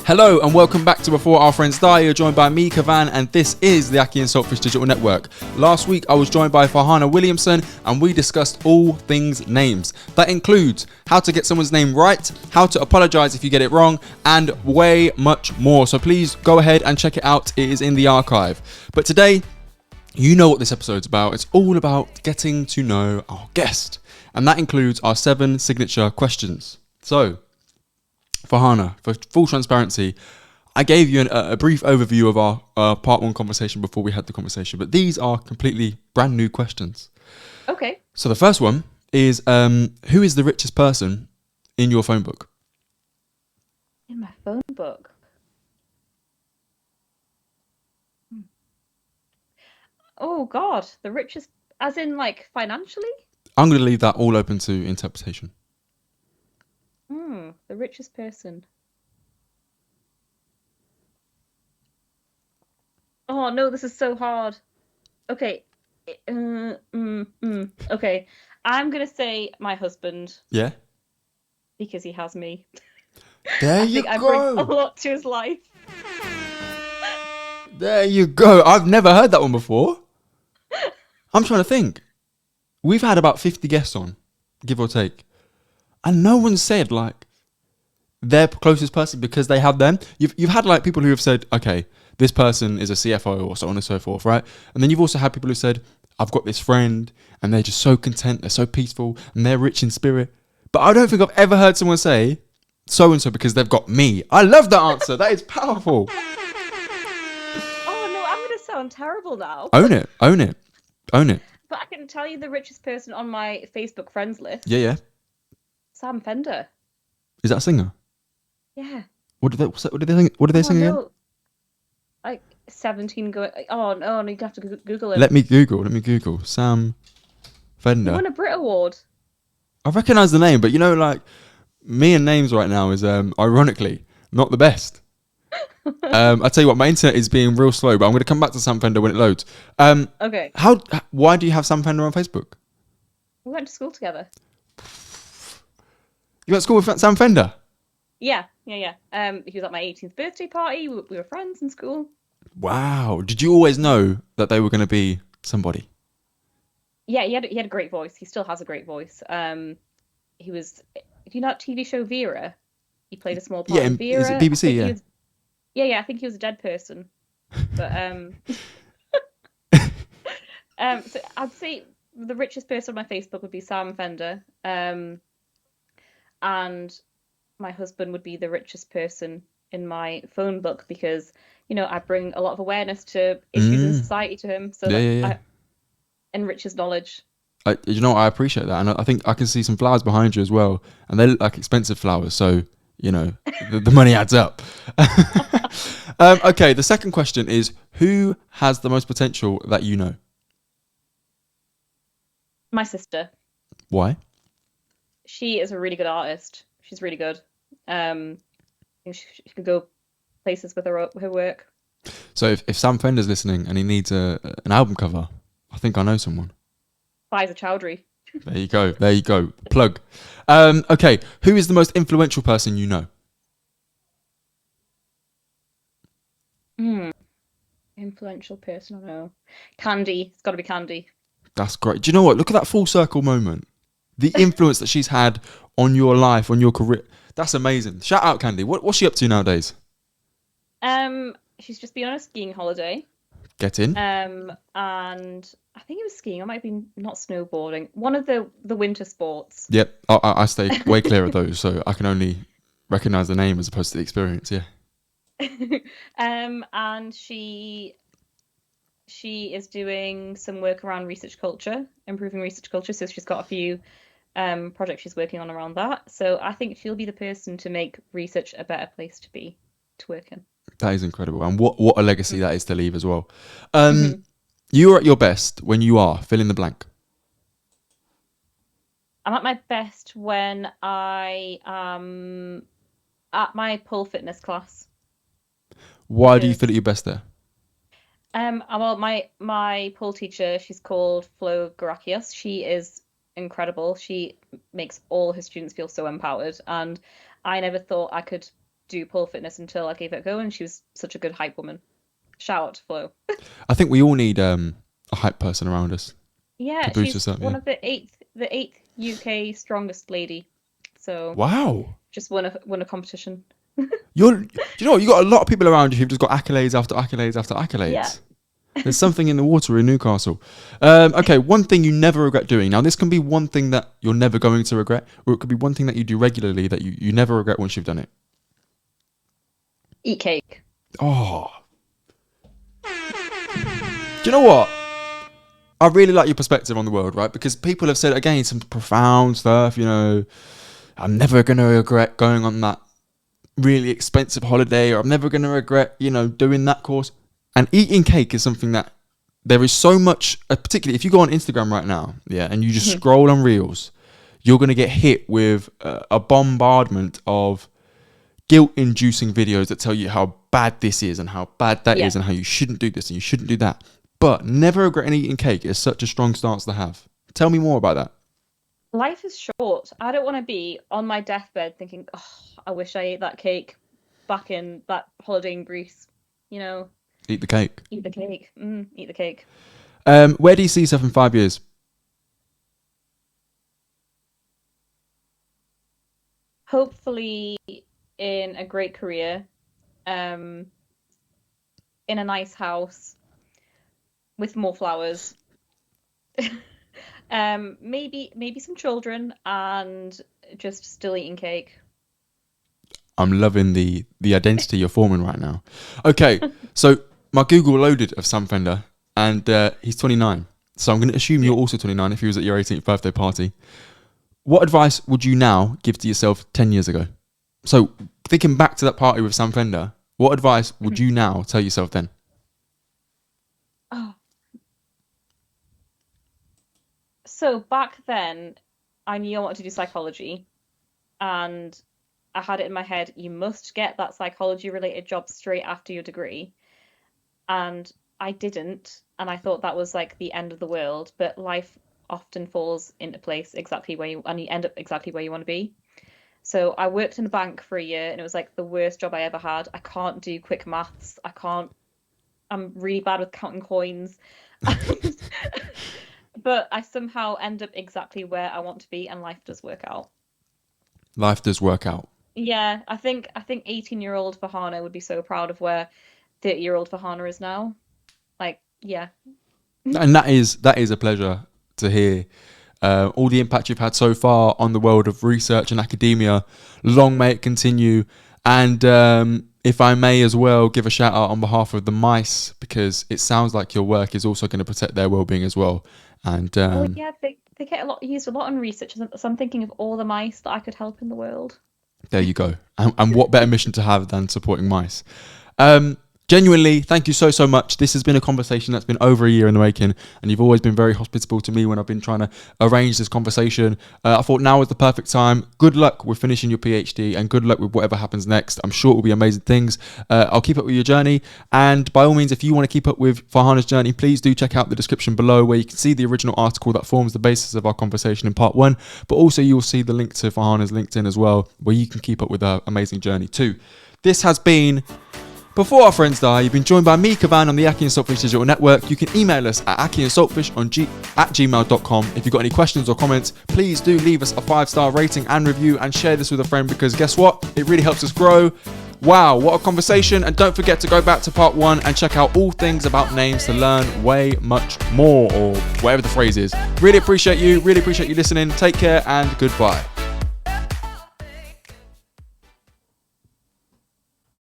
Hello and welcome back to Before Our Friends Die. You're joined by me, Kavan, and this is the akhi&saltfish Digital Network. Last week I was joined by Farhana Williamson and we discussed all things names. That includes how to get someone's name right, how to apologise if you get it wrong, and way much more. So please go ahead and check it out. It is in the archive. But today, you know what this episode's about. It's all about getting to know our guest. And that includes our 7 signature questions. So, Farhana, for full transparency, I gave you a brief overview of our part 1 conversation before we had the conversation, but these are completely brand new questions. Okay. So the first one is, who is the richest person in your phone book? In my phone book? Oh, God. The richest, as in, like, financially? I'm going to leave that all open to interpretation. The richest person. Oh, no, this is so hard. Okay. Okay. I'm going to say my husband. Yeah? Because he has me. There I think I bring a lot to his life. There you go. I've never heard that one before. I'm trying to think. We've had about 50 guests on, give or take. And no one said, like, their closest person because they have them. You've had, like, people who have said, okay, this person is a CFO or so on and so forth, right? And then you've also had people who said, I've got this friend and they're just so content, they're so peaceful and they're rich in spirit. But I don't think I've ever heard someone say so-and-so because they've got me. I love that answer. That is powerful. Oh, no, I'm going to sound terrible now. Own it. Own it. Own it. But I can tell you the richest person on my Facebook friends list. Yeah. Sam Fender. Is that a singer? Yeah. What did they sing again? No. Like 17 going. Oh no, you have to Google it. Let me Google. Sam Fender. He won a Brit Award. I recognise the name, but you know, like, me and names right now is ironically not the best. I tell you what, my internet is being real slow, but I'm going to come back to Sam Fender when it loads. Okay. Why do you have Sam Fender on Facebook? We went to school together. You went to school with Sam Fender? Yeah. He was at my 18th birthday party. We were friends in school. Wow. Did you always know that they were going to be somebody? Yeah, he had a great voice. He still has a great voice. He was. Do you know that TV show Vera? He played a small part in Vera. Is it BBC? Yeah. I think he was a dead person. But so I'd say the richest person on my Facebook would be Sam Fender. And my husband would be the richest person in my phone book because, you know, I bring a lot of awareness to issues in society to him. So I enrich his knowledge. You know what? I appreciate that. And I think I can see some flowers behind you as well. And they look like expensive flowers. So, you know, the money adds up. Okay, the second question is, who has the most potential that you know? My sister. Why? She is a really good artist. She's really good. She can go places with her work. So if Sam Fender's listening and he needs an album cover, I think I know someone. Faiza Chowdhury. There you go. Plug. Okay, who is the most influential person you know? Influential person I know. Candy. It's got to be Candy. That's great. Do you know what? Look at that full circle moment. The influence that she's had on your life, on your career. That's amazing. Shout out Candy. What's she up to nowadays? She's just been on a skiing holiday. Get in. And I think it was skiing. It might have been not snowboarding. One of the winter sports. Yep. I stay way clear of those, so I can only recognise the name as opposed to the experience. Yeah. And she is doing some work around research culture, improving research culture. So she's got a few projects she's working on around that. So I think she'll be the person to make research a better place to work in. That is incredible. And what a legacy that is to leave as well. You are at your best when you are, fill in the blank. I'm at my best when I am at my pole fitness class. Why do you feel at your best there? Well, my pole teacher, she's called Flo Garakios. She is incredible. She makes all her students feel so empowered, and I never thought I could do pole fitness until I gave it a go, and she was such a good hype woman. Shout out to Flo. I think we all need a hype person around us Yeah, to boost she's us up. one Yeah. of the eighth UK strongest lady. So Wow. just won a competition. Do you know what? You got a lot of people around you who've just got accolades after accolades after accolades. Yeah. There's something in the water in Newcastle. Okay, one thing you never regret doing. Now, this can be one thing that you're never going to regret, or it could be one thing that you do regularly that you never regret once you've done it. Eat cake. Oh. Do you know what? I really like your perspective on the world, right? Because people have said, again, some profound stuff, I'm never going to regret going on that really expensive holiday, or I'm never going to regret, doing that course. And eating cake is something that there is so much, particularly if you go on Instagram right now, and you just scroll on Reels, you're going to get hit with a bombardment of guilt-inducing videos that tell you how bad this is and how bad that is and how you shouldn't do this and you shouldn't do that. But never regretting eating cake is such a strong stance to have. Tell me more about that. Life is short. I don't want to be on my deathbed thinking, oh, I wish I ate that cake back in that holiday in Greece. Eat the cake. Eat the cake. Eat the cake. Where do you see yourself in 5 years? Hopefully in a great career, in a nice house with more flowers, maybe some children, and just still eating cake. I'm loving the identity you're forming right now. Okay, so my Google loaded of Sam Fender, and he's 29. So I'm going to assume you're also 29 if he was at your 18th birthday party. What advice would you now give to yourself 10 years ago? So thinking back to that party with Sam Fender, what advice would you now tell yourself then? Oh. So back then, I knew I wanted to do psychology, and I had it in my head, you must get that psychology-related job straight after your degree. And I didn't, and I thought that was like the end of the world, but life often falls into place and you end up exactly where you want to be. So I worked in a bank for a year, and it was like the worst job I ever had. I can't do quick maths. I'm really bad with counting coins. But I somehow end up exactly where I want to be, and life does work out. Life does work out. Yeah, I think 18-year-old Farhana would be so proud of where 30-year-old Farhana is now. Like, yeah. And that is a pleasure to hear. All the impact you've had so far on the world of research and academia, long may it continue. And if I may as well give a shout out on behalf of the mice, because it sounds like your work is also going to protect their well-being as well. And yeah, they get used a lot in research, so I'm thinking of all the mice that I could help in the world. There you go. And what better mission to have than supporting mice? Genuinely, thank you so much. This has been a conversation that's been over a year in the making, and you've always been very hospitable to me when I've been trying to arrange this conversation. I thought now was the perfect time. Good luck with finishing your PhD, and good luck with whatever happens next. I'm sure it will be amazing things. I'll keep up with your journey, and by all means, if you want to keep up with Farhana's journey, please do check out the description below, where you can see the original article that forms the basis of our conversation in part 1, but also you will see the link to Farhana's LinkedIn as well, where you can keep up with her amazing journey too. This has been Before Our Friends Die. You've been joined by me, Kavan, on the Aki&Saltfish Digital Network. You can email us at akiandsaltfish at gmail.com. If you've got any questions or comments, please do leave us a 5-star rating and review, and share this with a friend, because guess what? It really helps us grow. Wow, what a conversation. And don't forget to go back to part 1 and check out all things about names to learn way much more, or whatever the phrase is. Really appreciate you listening. Take care and goodbye.